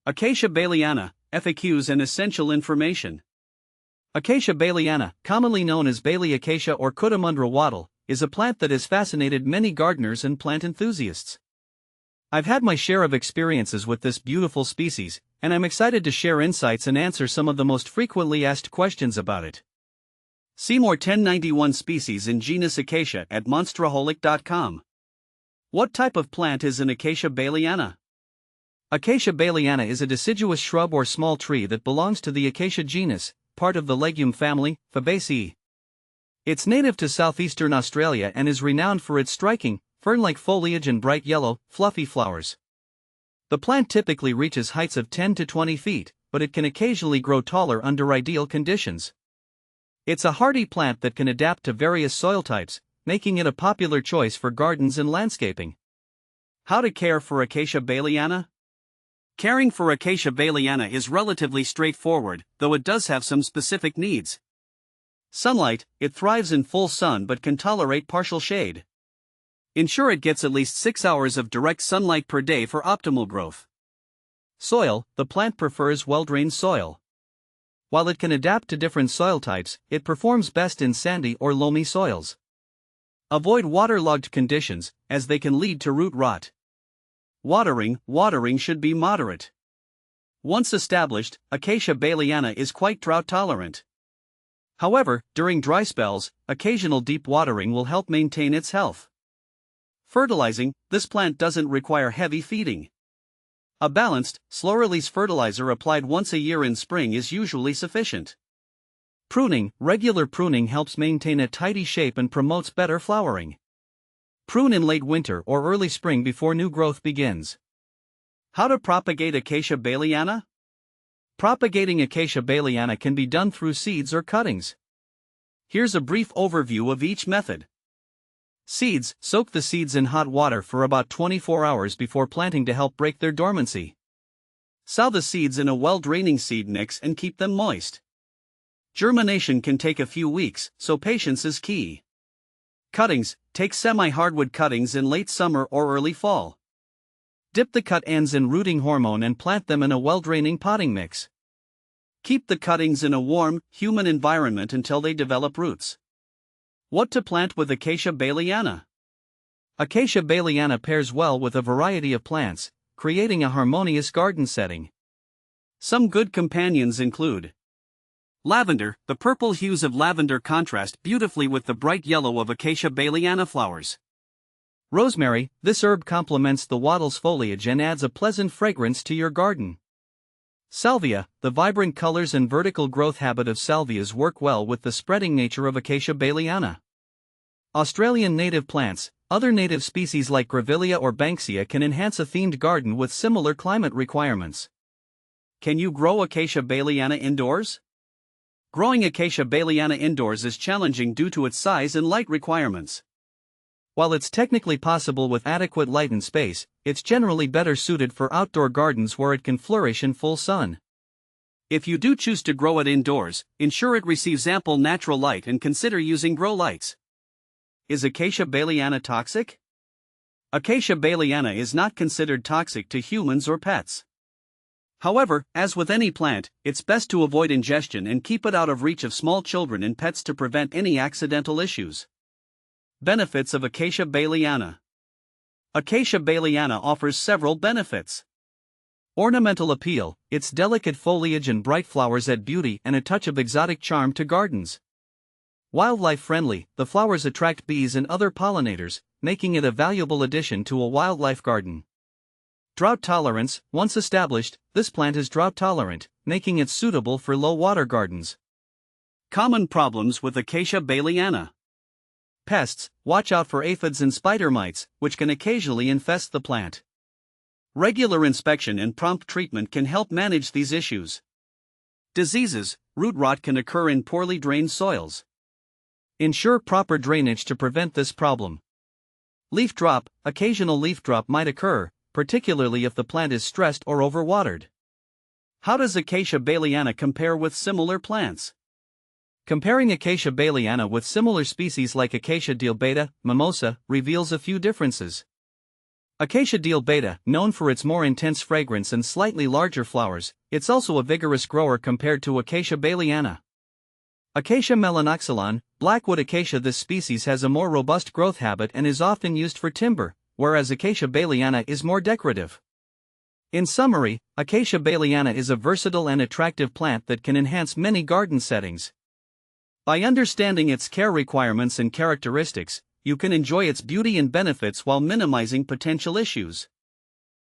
Acacia Baileyana, FAQs and Essential Information. Acacia Baileyana, commonly known as Bailey acacia or Cootamundra wattle, is a plant that has fascinated many gardeners and plant enthusiasts. I've had my share of experiences with this beautiful species, and I'm excited to share insights and answer some of the most frequently asked questions about it. See more 1091 species in genus Acacia at monsteraholic.com. What type of plant is an Acacia Baileyana? Acacia Baileyana is a deciduous shrub or small tree that belongs to the Acacia genus, part of the legume family, Fabaceae. It's native to southeastern Australia and is renowned for its striking, fern-like foliage and bright yellow, fluffy flowers. The plant typically reaches heights of 10 to 20 feet, but it can occasionally grow taller under ideal conditions. It's a hardy plant that can adapt to various soil types, making it a popular choice for gardens and landscaping. How to care for Acacia Baileyana? Caring for Acacia Baileyana is relatively straightforward, though it does have some specific needs. Sunlight: it thrives in full sun but can tolerate partial shade. Ensure it gets at least 6 hours of direct sunlight per day for optimal growth. Soil: the plant prefers well-drained soil. While it can adapt to different soil types, it performs best in sandy or loamy soils. Avoid waterlogged conditions, as they can lead to root rot. Watering should be moderate. Once established, Acacia Baileyana is quite drought tolerant. However, during dry spells, occasional deep watering will help maintain its health. Fertilizing: this plant doesn't require heavy feeding. A balanced, slow-release fertilizer applied once a year in spring is usually sufficient. Pruning: regular pruning helps maintain a tidy shape and promotes better flowering. Prune in late winter or early spring before new growth begins. How to propagate Acacia Baileyana? Propagating Acacia Baileyana can be done through seeds or cuttings. Here's a brief overview of each method. Seeds: soak the seeds in hot water for about 24 hours before planting to help break their dormancy. Sow the seeds in a well-draining seed mix and keep them moist. Germination can take a few weeks, so patience is key. Cuttings: take semi-hardwood cuttings in late summer or early fall. Dip the cut ends in rooting hormone and plant them in a well-draining potting mix. Keep the cuttings in a warm, humid environment until they develop roots. What to plant with Acacia Baileyana? Acacia Baileyana pairs well with a variety of plants, creating a harmonious garden setting. Some good companions include lavender: the purple hues of lavender contrast beautifully with the bright yellow of Acacia Baileyana flowers. Rosemary: this herb complements the wattle's foliage and adds a pleasant fragrance to your garden. Salvia: the vibrant colors and vertical growth habit of salvias work well with the spreading nature of Acacia Baileyana. Australian native plants: other native species like Grevillea or Banksia can enhance a themed garden with similar climate requirements. Can you grow Acacia Baileyana indoors? Growing Acacia Baileyana indoors is challenging due to its size and light requirements. While it's technically possible with adequate light and space, it's generally better suited for outdoor gardens where it can flourish in full sun. If you do choose to grow it indoors, ensure it receives ample natural light and consider using grow lights. Is Acacia Baileyana toxic? Acacia Baileyana is not considered toxic to humans or pets. However, as with any plant, it's best to avoid ingestion and keep it out of reach of small children and pets to prevent any accidental issues. Benefits of Acacia Baileyana. Acacia Baileyana offers several benefits. Ornamental appeal: its delicate foliage and bright flowers add beauty and a touch of exotic charm to gardens. Wildlife friendly: the flowers attract bees and other pollinators, making it a valuable addition to a wildlife garden. Drought tolerance: once established, this plant is drought tolerant, making it suitable for low water gardens. Common problems with Acacia Baileyana. Pests: watch out for aphids and spider mites, which can occasionally infest the plant. Regular inspection and prompt treatment can help manage these issues. Diseases: root rot can occur in poorly drained soils. Ensure proper drainage to prevent this problem. Leaf drop: occasional leaf drop might occur, particularly if the plant is stressed or overwatered. How does Acacia Baileyana compare with similar plants? Comparing Acacia Baileyana with similar species like Acacia dilbata, mimosa, reveals a few differences. Acacia beta, known for its more intense fragrance and slightly larger flowers, it's also a vigorous grower compared to Acacia baileyana. Acacia melanoxylon, blackwood acacia. This species has a more robust growth habit and is often used for timber, whereas Acacia baileyana is more decorative. In summary, Acacia baileyana is a versatile and attractive plant that can enhance many garden settings. By understanding its care requirements and characteristics, you can enjoy its beauty and benefits while minimizing potential issues.